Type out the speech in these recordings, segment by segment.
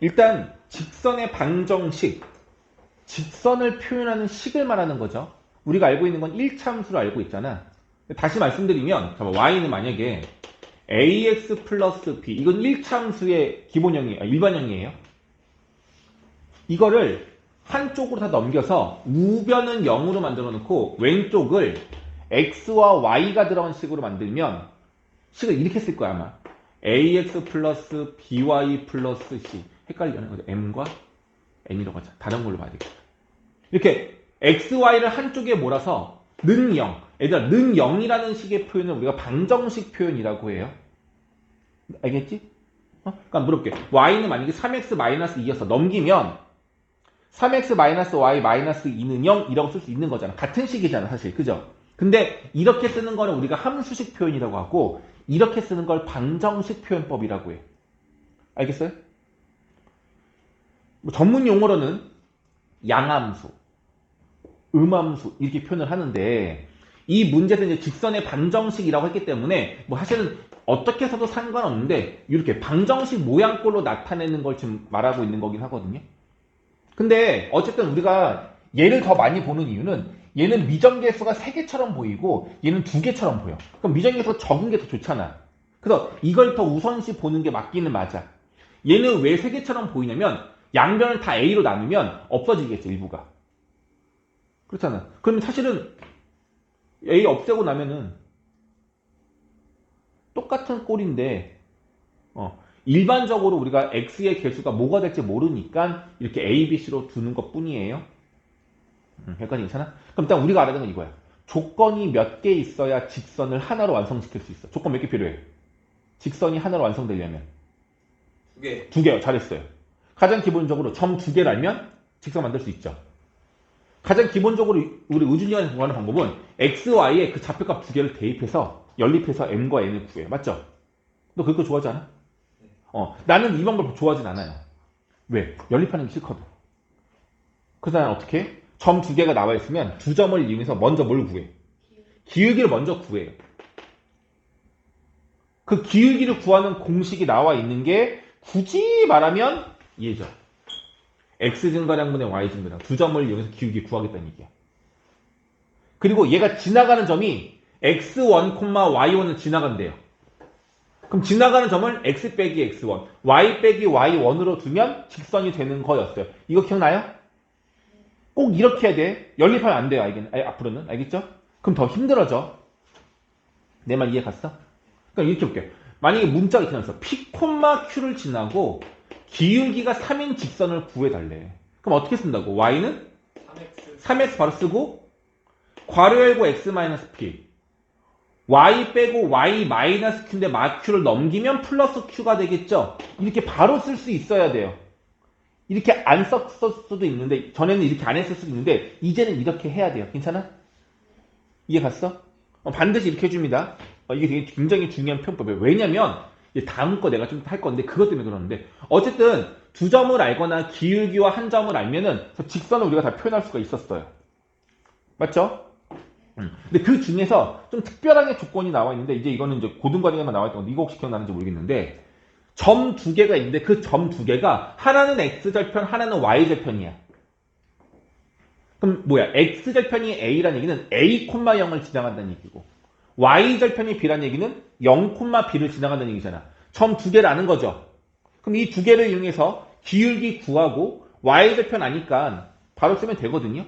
일단 직선의 방정식, 직선을 표현하는 식을 말하는 거죠. 우리가 알고 있는 건 1차함수로 알고 있잖아. 다시 말씀드리면 y는 만약에 ax 플러스 b, 이건 1차함수의 기본형이에요. 일반형이에요. 이거를 한쪽으로 다 넘겨서 우변은 0으로 만들어 놓고 왼쪽을 x와 y가 들어간 식으로 만들면 식을 이렇게 쓸 거야 아마. ax 플러스 by 플러스 c. 헷갈리는 거죠. m과 n이라고 하자. 다른 걸로 봐야 되겠다. 이렇게 x, y를 한쪽에 몰아서 는 0. 얘들아, 는 0이라는 식의 표현을 우리가 방정식 표현이라고 해요. 알겠지? 그러니까 물어볼게. y는 만약에 3x-2였어. 넘기면 3x-y-2는 0 이라고 쓸 수 있는 거잖아. 같은 식이잖아 사실. 그죠? 근데 이렇게 쓰는 거는 우리가 함수식 표현이라고 하고 이렇게 쓰는 걸 방정식 표현법이라고 해. 알겠어요? 뭐 전문 용어로는 양함수, 음함수 이렇게 표현을 하는데 이 문제에서 이제 직선의 방정식이라고 했기 때문에 뭐 사실은 어떻게 해서도 상관없는데 이렇게 방정식 모양꼴로 나타내는 걸 지금 말하고 있는 거긴 하거든요. 근데 어쨌든 우리가 얘를 더 많이 보는 이유는 얘는 미정계수가 3개처럼 보이고 얘는 2개처럼 보여. 그럼 미정계수가 적은 게 더 좋잖아. 그래서 이걸 더 우선시 보는 게 맞기는 맞아. 얘는 왜 3개처럼 보이냐면 양변을 다 A로 나누면 없어지겠죠, 일부가. 그렇잖아. 그러면 사실은 A 없애고 나면은 똑같은 꼴인데 일반적으로 우리가 X의 개수가 뭐가 될지 모르니까 이렇게 A, B, C로 두는 것 뿐이에요. 여기까지 괜찮아? 그럼 일단 우리가 알아야 되는 건 이거야. 조건이 몇 개 있어야 직선을 하나로 완성시킬 수 있어. 조건 몇 개 필요해? 직선이 하나로 완성되려면 2개. 2개요. 잘했어요. 가장 기본적으로 점 2개를 알면 직선 만들 수 있죠. 가장 기본적으로 우리 의준이가 구하는 방법은 x, y에 그 좌표값 2개를 대입해서 연립해서 m과 n을 구해. 맞죠? 너 그거 좋아하지 않아? 나는 이 방법 좋아하진 않아요. 왜? 연립하는 게 싫거든. 그래서 나는 어떻게 해? 점 2개가 나와 있으면 두 점을 이용해서 먼저 뭘 구해? 기울기를 먼저 구해요. 그 기울기를 구하는 공식이 나와 있는 게 굳이 말하면 얘죠. x 증가량분의 y 증가량. 두 점을 이용해서 기울기 구하겠다는 얘기야. 그리고 얘가 지나가는 점이 x1, y1을 지나간대요. 그럼 지나가는 점을 x 빼기 x1, y 빼기 y1으로 두면 직선이 되는 거였어요. 이거 기억나요? 꼭 이렇게 해야 돼. 연립하면 안 돼요. 앞으로는. 알겠죠? 그럼 더 힘들어져. 내 말 이해 갔어? 그러니까 이렇게 볼게요. 만약에 문자가 이렇게 나왔어. P, Q를 지나고 기울기가 3인 직선을 구해달래. 그럼 어떻게 쓴다고? Y는 3x 바로 쓰고 괄호 열고 x-p y 빼고 y-q인데 마q를 넘기면 플러스 q가 되겠죠? 이렇게 바로 쓸 수 있어야 돼요. 이렇게 안 썼을 수도 있는데 전에는 이렇게 안 했을 수도 있는데 이제는 이렇게 해야 돼요. 괜찮아? 이해 갔어? 반드시 이렇게 해줍니다. 이게 되게 굉장히 중요한 표현법이에요. 왜냐면 다음 거 내가 좀 할 건데 그것 때문에 그러는데 어쨌든 두 점을 알거나 기울기와 한 점을 알면은 직선을 우리가 다 표현할 수가 있었어요. 맞죠? 근데 그 중에서 좀 특별하게 조건이 나와 있는데 이제 이거는 이제 고등과정에만 나와 있던 건데 이거 혹시 기억나는지 모르겠는데 점 2개가 있는데 그 점 2개가 하나는 x절편 하나는 y절편이야. 그럼 뭐야? x절편이 a라는 얘기는 a, 0을 지나간다는 얘기고 y절편이 b라는 얘기는 0, b를 지나간다는 얘기잖아. 점 2개를 아는 거죠. 그럼 이 2개를 이용해서 기울기 구하고 y절편 아니까 바로 쓰면 되거든요.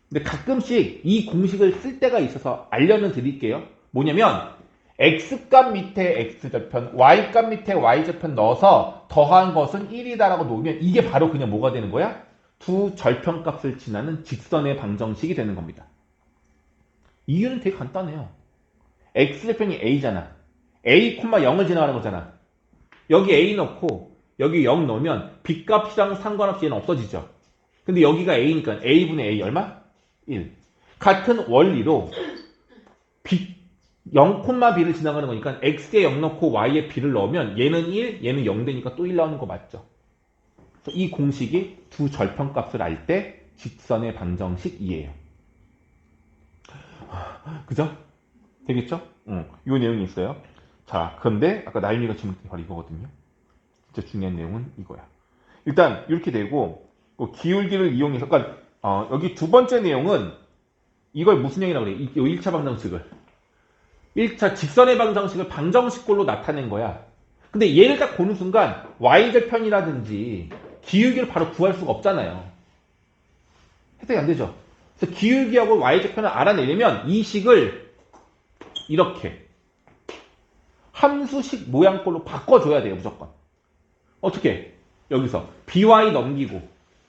근데 가끔씩 이 공식을 쓸 때가 있어서 알려는 드릴게요. 뭐냐면 x값 밑에 x절편, y값 밑에 y절편 넣어서 더한 것은 1이다라고 놓으면 이게 바로 그냥 뭐가 되는 거야? 두 절편값을 지나는 직선의 방정식이 되는 겁니다. 이유는 되게 간단해요. x절편이 a잖아. a, 0을 지나가는 거잖아. 여기 a 넣고 여기 0 넣으면 b값이랑 상관없이 얘는 없어지죠. 근데 여기가 a니까 a분의 a 얼마? 1. 같은 원리로 b, 0, b를 지나가는 거니까 x에 0 넣고 y에 b를 넣으면 얘는 1, 얘는 0 되니까 또 1 나오는 거 맞죠? 이 공식이 두 절편값을 알 때 직선의 방정식이에요. 그죠? 되겠죠? 이 내용이 있어요. 자, 그런데 아까 나윤이가 질문했던 바로 이거거든요. 진짜 중요한 내용은 이거야. 일단 이렇게 되고 기울기를 이용해서 그러니까 여기 두 번째 내용은 이걸 무슨 형이라고 그래? 이 1차 방정식을 1차 직선의 방정식을 방정식꼴로 나타낸 거야. 근데 얘를 딱 보는 순간 y절편이라든지 기울기를 바로 구할 수가 없잖아요. 해석이 안 되죠. 그래서 기울기하고 y절편을 알아내려면 이 식을 이렇게 함수식 모양꼴로 바꿔줘야 돼요. 무조건. 어떻게? 여기서 by 넘기고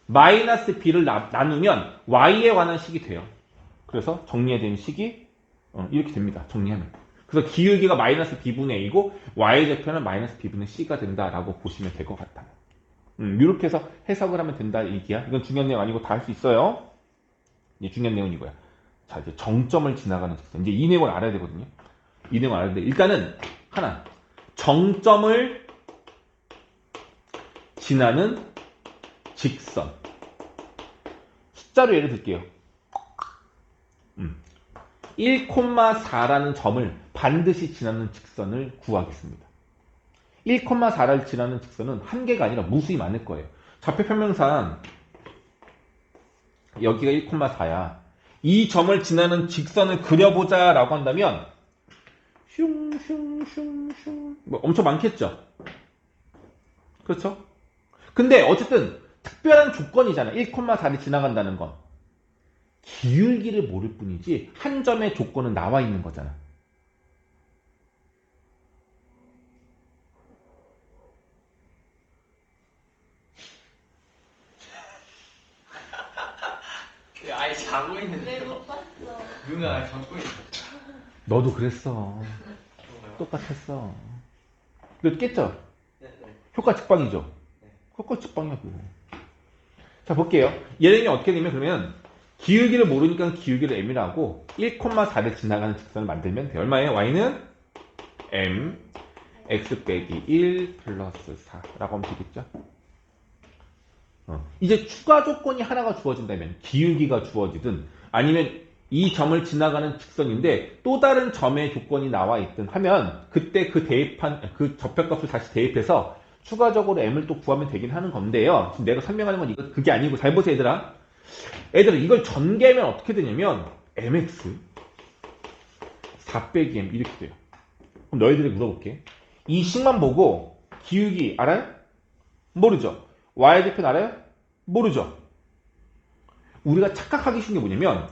마이너스 b를 나누면 y에 관한 식이 돼요. 그래서 정리해야 되는 식이 이렇게 됩니다. 정리하면. 그래서 기울기가 마이너스 b분의 a이고 y절편은 마이너스 b분의 c가 된다라고 보시면 될 것 같아요. 이렇게 해서 해석을 하면 된다 얘기야. 이건 중요한 내용 아니고 다 할 수 있어요. 이제 중요한 내용은 이거야. 자, 이제 정점을 지나가는 직선. 이제 이 내용을 알아야 되거든요. 이 내용을 알아야 되는데 일단은 하나. 정점을 지나는 직선. 숫자로 예를 들게요. 1,4라는 점을 반드시 지나는 직선을 구하겠습니다. 1,4를 지나는 직선은 한 개가 아니라 무수히 많을 거예요. 좌표평면상 여기가 1,4야. 이 점을 지나는 직선을 그려보자 라고 한다면 슝슝슝슝 뭐 엄청 많겠죠? 그렇죠? 근데 어쨌든 특별한 조건이잖아. 1,4를 지나간다는 건. 기울기를 모를 뿐이지 한 점의 조건은 나와 있는 거잖아. 아예 자고 있는데. 못 봤어. 누나 아예 자고 있는데. 너도 그랬어. 똑같았어. 너 깼죠? 네. 효과 직방이죠? 네. 효과 직방이야 그거. 자 볼게요. 얘는 어떻게 되면 그러면 기울기를 모르니까 기울기를 m이라고 1,4를 지나가는 직선을 만들면 돼. 얼마예요? y는 m x 빼기 1 플러스 4라고 하면 되겠죠? 이제 추가 조건이 하나가 주어진다면 기울기가 주어지든 아니면 이 점을 지나가는 직선인데 또 다른 점의 조건이 나와 있든 하면 그때 그 접혈값을 다시 대입해서 추가적으로 m을 또 구하면 되긴 하는 건데요. 지금 내가 설명하는 건 그게 아니고 잘 보세요 얘들아. 얘들아 이걸 전개하면 어떻게 되냐면 mx 4 빼기 m 이렇게 돼요. 그럼 너희들이 물어볼게. 이 식만 보고 기울기 알아요? 모르죠? y절편 알아요? 모르죠? 우리가 착각하기 쉬운 게 뭐냐면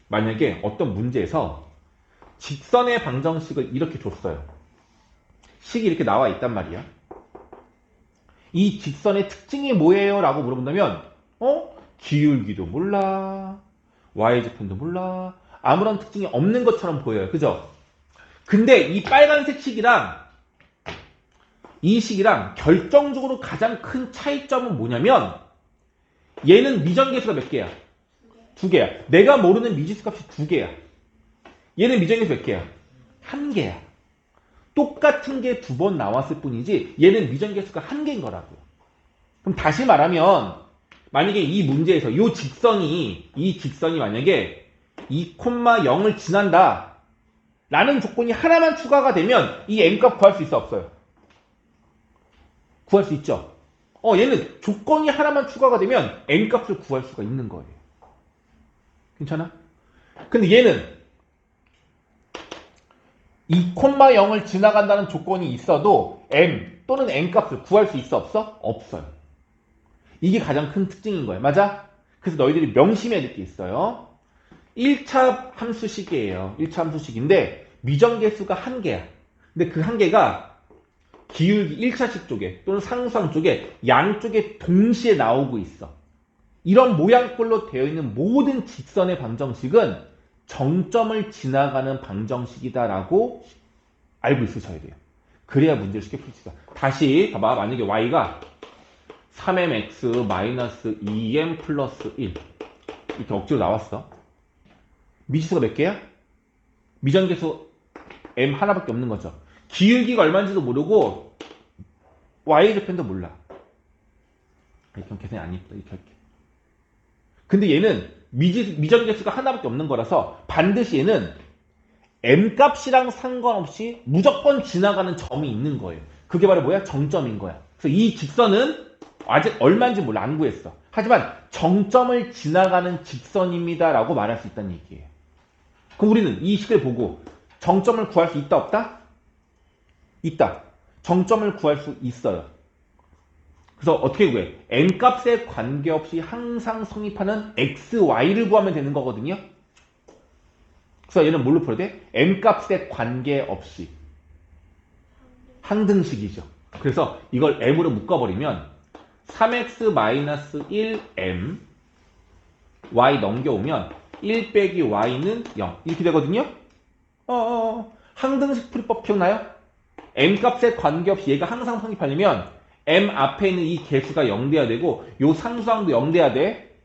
만약에 어떤 문제에서 직선의 방정식을 이렇게 줬어요. 식이 이렇게 나와 있단 말이야. 이 직선의 특징이 뭐예요? 라고 물어본다면 기울기도 몰라. y절편도 몰라. 아무런 특징이 없는 것처럼 보여요. 그죠? 근데 이 빨간색 식이랑 이 식이랑 결정적으로 가장 큰 차이점은 뭐냐면 얘는 미정계수가 몇 개야? 2개야. 내가 모르는 미지수 값이 2개야. 얘는 미정계수 몇 개야? 1개야. 똑같은 게 2번 나왔을 뿐이지 얘는 미정계수가 1개인 거라고요. 그럼 다시 말하면 만약에 이 문제에서 이 직선이 만약에 2,0을 지난다 라는 조건이 하나만 추가가 되면 이 m값 구할 수 있어 없어요? 구할 수 있죠. 얘는 조건이 하나만 추가가 되면 m값을 구할 수가 있는 거예요. 괜찮아? 근데 얘는 2,0을 지나간다는 조건이 있어도 m 또는 n값을 구할 수 있어 없어? 없어요. 이게 가장 큰 특징인 거예요. 맞아? 그래서 너희들이 명심해야 될 게 있어요. 1차 함수식이에요. 1차 함수식인데 미정계수가 1개야. 근데 그 1개가 기울기 1차식 쪽에 또는 상수항 쪽에 양쪽에 동시에 나오고 있어. 이런 모양꼴로 되어 있는 모든 직선의 방정식은 정점을 지나가는 방정식이다라고 알고 있으셔야 돼요. 그래야 문제를 쉽게 풀 수 있어. 다시 봐봐. 만약에 y가 3mx 마이너스 2m 플러스 1 이렇게 억지로 나왔어. 미지수가 몇 개야? 미정계수 m 하나밖에 없는 거죠. 기울기가 얼마인지도 모르고 y절편도 몰라. 이렇게 계산이 안 예쁘다. 이렇게 할게. 근데 얘는 미정계수가 하나밖에 없는 거라서 반드시 얘는 m값이랑 상관없이 무조건 지나가는 점이 있는 거예요. 그게 바로 뭐야? 정점인 거야. 그래서 이 직선은 아직 얼마인지 몰라. 안 구했어. 하지만 정점을 지나가는 직선입니다. 라고 말할 수 있다는 얘기예요. 그럼 우리는 이 식을 보고 정점을 구할 수 있다 없다? 있다. 정점을 구할 수 있어요. 그래서 어떻게 구해? n값에 관계없이 항상 성립하는 xy를 구하면 되는 거거든요. 그래서 얘는 뭘로 풀어야 돼? n값에 관계없이. 항등식이죠. 그래서 이걸 m으로 묶어버리면 3x-1m y 넘겨오면 1 빼기 y는 0 이렇게 되거든요. 항등식 풀이법 기억나요? m값에 관계없이 얘가 항상 성립하려면 m 앞에 있는 이 개수가 0 돼야 되고 요 상수항도 0 돼야 돼.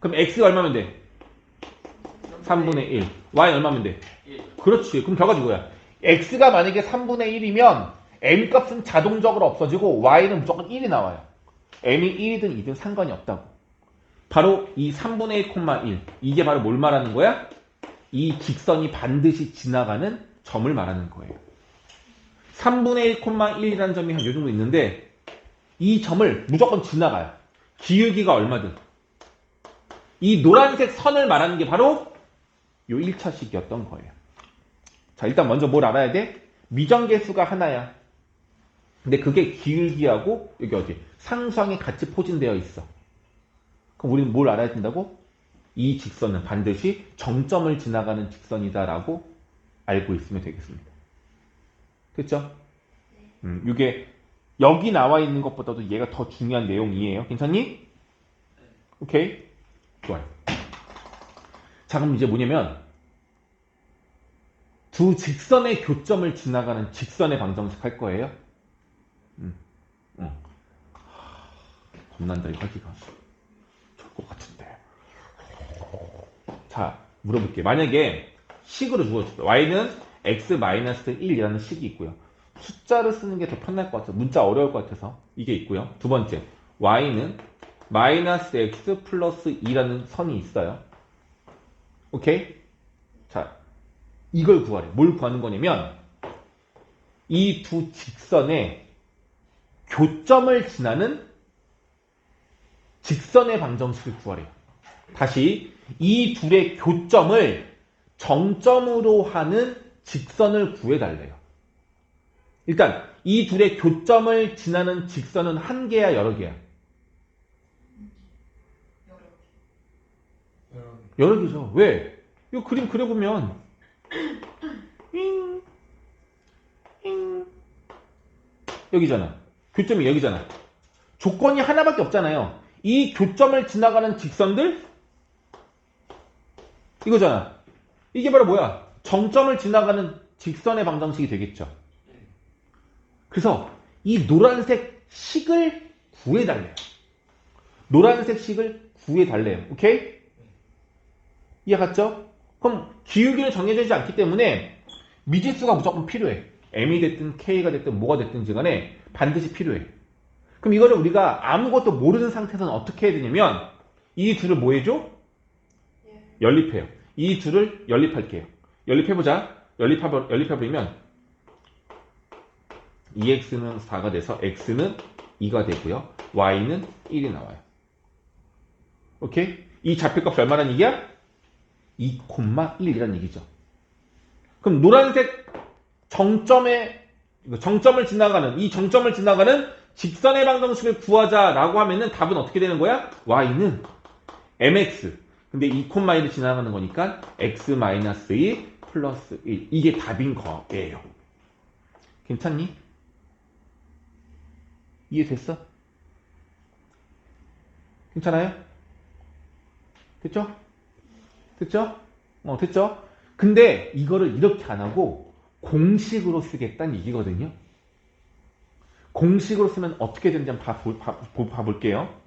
그럼 x가 얼마면 돼? 3분의 1. y 얼마면 돼? 1. 그렇지. 그럼 결과지 뭐야? x가 만약에 3분의 1이면 m값은 자동적으로 없어지고 y는 무조건 1이 나와요. m이 1이든 2든 상관이 없다고. 바로 이 3분의 1,1 이게 바로 뭘 말하는 거야? 이 직선이 반드시 지나가는 점을 말하는 거예요. 3분의 1,1이라는 점이 한 요 정도 있는데 이 점을 무조건 지나가요. 기울기가 얼마든. 이 노란색 선을 말하는 게 바로 요 1차식이었던 거예요. 자, 일단 먼저 뭘 알아야 돼? 미정계수가 하나야. 근데 그게 기울기하고 여기 어디? 상수항이 같이 포진되어 있어. 그럼 우리는 뭘 알아야 된다고? 이 직선은 반드시 정점을 지나가는 직선이다라고 알고 있으면 되겠습니다. 됐죠? 이게 여기 나와 있는 것보다도 얘가 더 중요한 내용이에요. 괜찮니? 오케이. 좋아요. 자, 그럼 이제 뭐냐면 두 직선의 교점을 지나가는 직선의 방정식 할 거예요. 겁난다 이 하기가. 좋을 것 같은데. 자, 물어볼게. 만약에 식으로 주어졌어. y는 x-1이라는 식이 있고요. 숫자를 쓰는 게 더 편할 것 같아서 문자 어려울 것 같아서 이게 있고요. 두 번째, y는 -x 플러스 2라는 선이 있어요. 오케이? 자, 이걸 구하래. 뭘 구하는 거냐면 이 두 직선의 교점을 지나는 직선의 방정식을 구하래요. 다시 이 둘의 교점을 정점으로 하는 직선을 구해달래요. 일단 이 둘의 교점을 지나는 직선은 한 개야 여러 개야? 여러 개죠. 왜? 이거 그림 그려보면 여기잖아. 교점이 여기잖아. 조건이 하나밖에 없잖아요. 이 교점을 지나가는 직선들 이거잖아. 이게 바로 뭐야? 정점을 지나가는 직선의 방정식이 되겠죠. 그래서 이 노란색 식을 구해달래요. 노란색 식을 구해달래요. 오케이? 이해 갔죠? 그럼 기울기는 정해지지 않기 때문에 미지수가 무조건 필요해. m이 됐든 k가 됐든 뭐가 됐든지 간에 반드시 필요해. 그럼 이거를 우리가 아무것도 모르는 상태에서는 어떻게 해야 되냐면 이 둘을 뭐 해줘? 연립해요. 이 둘을 연립할게요. 연립해보자. 연립해버리면 2x는 4가 돼서 x는 2가 되고요. y는 1이 나와요. 오케이? 이 좌표값이 얼마란 얘기야? 2,1이라는 얘기죠. 그럼 노란색 정점을 지나가는 직선의 방정식을 구하자라고 하면은 답은 어떻게 되는 거야? y는 mx. 근데 2,1을 지나가는 거니까 x-2 플러스 1. 이게 답인 거예요. 괜찮니? 이해됐어? 괜찮아요? 됐죠? 됐죠? 됐죠? 근데 이거를 이렇게 안 하고 공식으로 쓰겠다는 얘기거든요. 공식으로 쓰면 어떻게 되는지 한번 봐볼게요.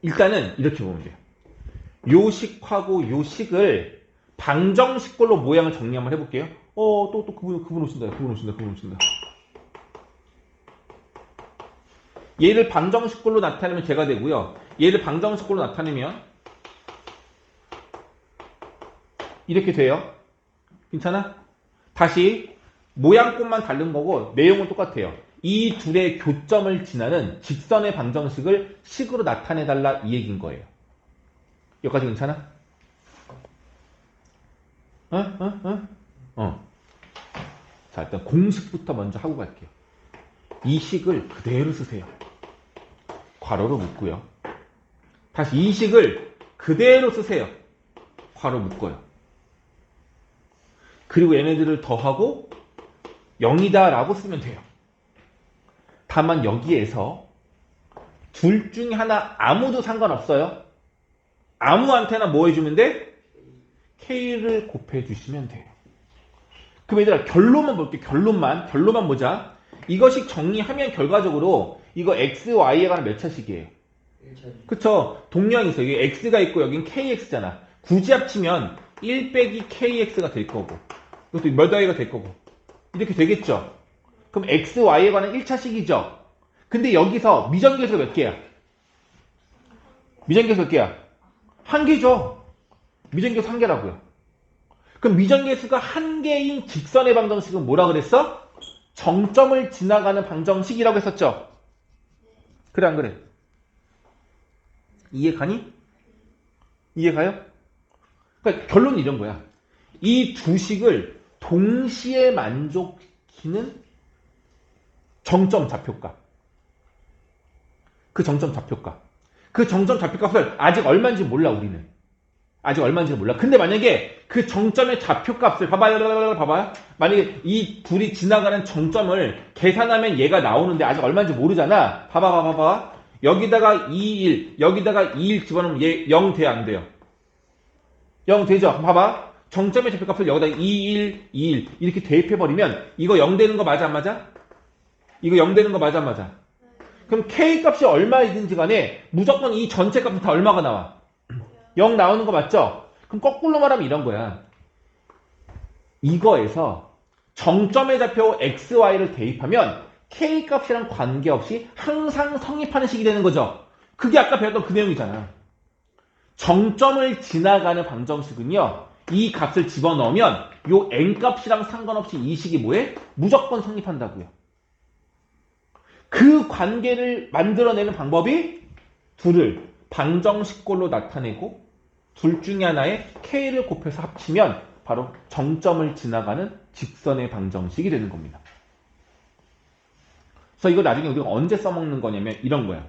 일단은 이렇게 보면 돼요. 요 식하고 요 식을 방정식꼴로 모양을 정리 한번 해볼게요. 또 그분 오신다. 얘를 방정식꼴로 나타내면 제가 되고요. 얘를 방정식꼴로 나타내면 이렇게 돼요. 괜찮아? 다시 모양꼴만 다른 거고 내용은 똑같아요. 이 둘의 교점을 지나는 직선의 방정식을 식으로 나타내달라 이 얘기인 거예요. 여기까지 괜찮아? 자, 일단 공식부터 먼저 하고 갈게요. 이 식을 그대로 쓰세요. 괄호로 묶고요. 다시 이 식을 그대로 쓰세요. 괄호 묶어요. 그리고 얘네들을 더하고 0이다 라고 쓰면 돼요. 다만 여기에서 둘 중에 하나 아무도 상관없어요. 아무한테나 뭐 해주면 돼? K를 곱해주시면 돼요. 그럼 얘들아 결론만 볼게요. 결론만 보자. 이것이 정리하면 결과적으로 이거 x, y에 관한 몇 차식이에요? 그쵸? 동량이 있어요. 여기 x가 있고 여긴 kx잖아. 굳이 합치면 1 빼기 kx가 될 거고 이것도 몇 y가 될 거고 이렇게 되겠죠? 그럼 x, y에 관한 1차식이죠? 근데 여기서 미정계수가 몇 개야? 미정계수 몇 개야? 한 개죠? 미정계수 한 개라고요. 그럼 미정계수가 한 개인 직선의 방정식은 뭐라 그랬어? 정점을 지나가는 방정식이라고 했었죠? 그래 안 그래? 이해 가니? 이해 가요? 그러니까 결론은 이런 거야. 이 두 식을 동시에 만족시키는 정점 좌표값. 그 정점 좌표값. 그 정점 좌표값을 아직 얼마인지 몰라 우리는. 아직 얼마인지 몰라. 근데 만약에 그 정점의 좌표값을 봐봐요. 만약에 이 둘이 지나가는 정점을 계산하면 얘가 나오는데 아직 얼마인지 모르잖아. 봐봐. 여기다가 2, 1, 여기다가 2, 1 집어넣으면 얘 0 돼요, 안 돼요? 0 되죠? 봐봐. 정점의 좌표값을 여기다 2, 1, 2, 1 이렇게 대입해버리면 이거 0 되는 거 맞아, 안 맞아? 이거 0 되는 거 맞아, 안 맞아? 그럼 K값이 얼마이든지 간에 무조건 이 전체 값은 다 얼마가 나와? 0 나오는 거 맞죠? 그럼 거꾸로 말하면 이런 거야. 이거에서 정점의 좌표 x, y를 대입하면 K값이랑 관계없이 항상 성립하는 식이 되는 거죠. 그게 아까 배웠던 그 내용이잖아. 정점을 지나가는 방정식은요. 이 값을 집어넣으면 요 n값이랑 상관없이 이 식이 뭐해? 무조건 성립한다고요. 그 관계를 만들어내는 방법이 둘을 방정식꼴로 나타내고 둘 중에 하나에 K를 곱해서 합치면 바로 정점을 지나가는 직선의 방정식이 되는 겁니다. 그래서 이거 나중에 우리가 언제 써먹는 거냐면 이런 거야.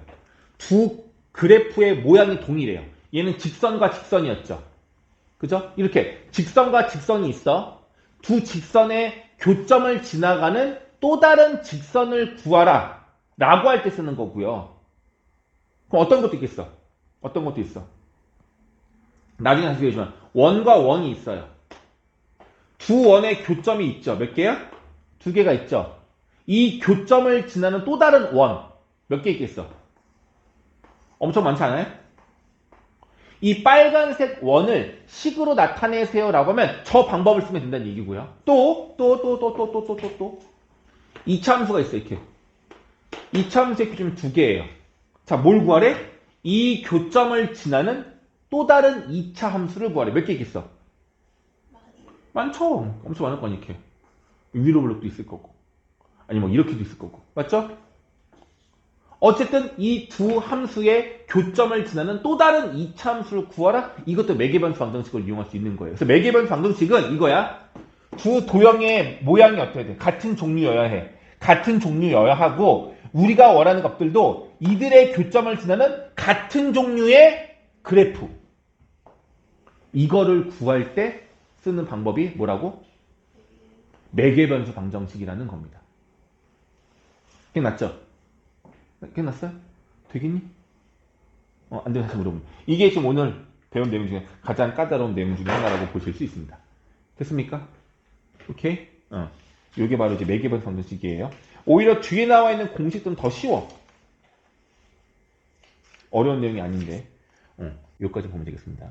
두 그래프의 모양이 동일해요. 얘는 직선과 직선이었죠. 그죠? 이렇게 직선과 직선이 있어. 두 직선의 교점을 지나가는 또 다른 직선을 구하라 라고 할 때 쓰는 거고요. 그럼 어떤 것도 있겠어? 어떤 것도 있어? 나중에 다시 얘기하지만 원과 원이 있어요. 두 원의 교점이 있죠. 몇 개야? 두 개가 있죠. 이 교점을 지나는 또 다른 원 몇 개 있겠어? 엄청 많지 않아요? 이 빨간색 원을 식으로 나타내세요 라고 하면 저 방법을 쓰면 된다는 얘기고요. 또 2차 함수가 있어. 이렇게 2차 함수의 교점이 두 개예요. 자, 뭘 구하래? 이 교점을 지나는 또 다른 2차 함수를 구하래. 몇 개 있겠어? 많죠. 엄청 많을 거 아니야. 이렇게 위로 블록도 있을 거고 아니 뭐 이렇게도 있을 거고 맞죠? 어쨌든 이 두 함수의 교점을 지나는 또 다른 2차 함수를 구하라. 이것도 매개변수 방정식을 이용할 수 있는 거예요. 그래서 매개변수 방정식은 이거야. 두 도형의 모양이 어때야 돼? 같은 종류여야 해. 같은 종류여야 하고 우리가 원하는 것들도 이들의 교점을 지나는 같은 종류의 그래프. 이거를 구할 때 쓰는 방법이 뭐라고? 매개변수 방정식이라는 겁니다. 기억났죠? 기억났어요? 되겠니? 안 되면 다시 물어보면. 이게 지금 오늘 배운 내용 중에 가장 까다로운 내용 중에 하나라고 보실 수 있습니다. 됐습니까? 오케이? 이게 바로 이제 매개변수 방정식이에요. 오히려 뒤에 나와 있는 공식들은 더 쉬워. 어려운 내용이 아닌데, 여기까지 보면 되겠습니다.